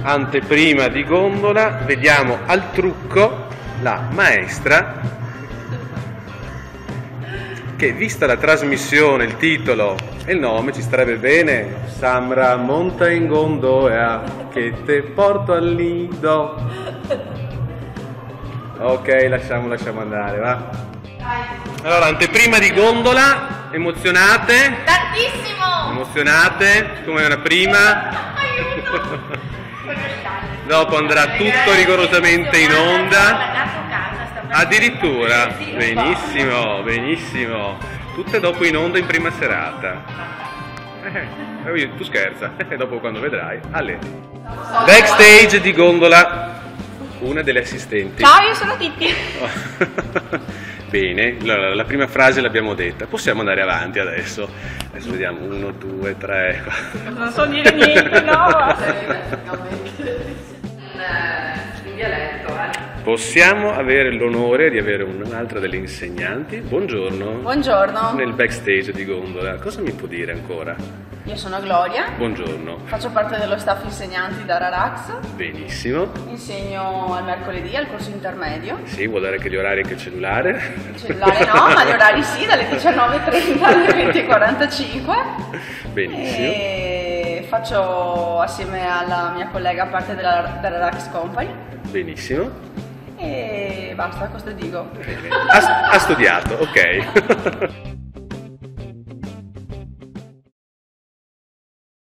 Anteprima di gondola, vediamo al trucco la maestra che, vista la trasmissione, il titolo e il nome, ci starebbe bene. Samra, monta in gondola che te porto al nido. Ok, lasciamo andare, va. Allora, anteprima di gondola, emozionate? Tantissimo! Emozionate, come una prima. Aiuto! Dopo andrà tutto rigorosamente in onda. Addirittura, benissimo, benissimo. Tutte dopo in onda in prima serata. Tu scherza, dopo quando vedrai. Ale. Backstage di gondola, una delle assistenti. Ciao, io sono Titti. Bene, la prima frase l'abbiamo detta. Possiamo andare avanti adesso. Adesso vediamo, 1, 2, 3. Non so dire niente, no. In dialetto, Possiamo avere l'onore di avere un'altra delle insegnanti. Buongiorno. Buongiorno. Nel backstage di gondola, cosa mi può dire ancora? Io sono Gloria. Buongiorno. Faccio parte dello staff insegnanti da Rarax. Benissimo. Insegno al mercoledì al corso intermedio. Sì, vuol dire che gli orari anche il cellulare? Il cellulare no, ma gli orari sì, dalle 19:30 alle 20:45. Benissimo. E faccio assieme alla mia collega parte della Rarax Company. Benissimo. E basta, questo dico. Ha studiato, ok.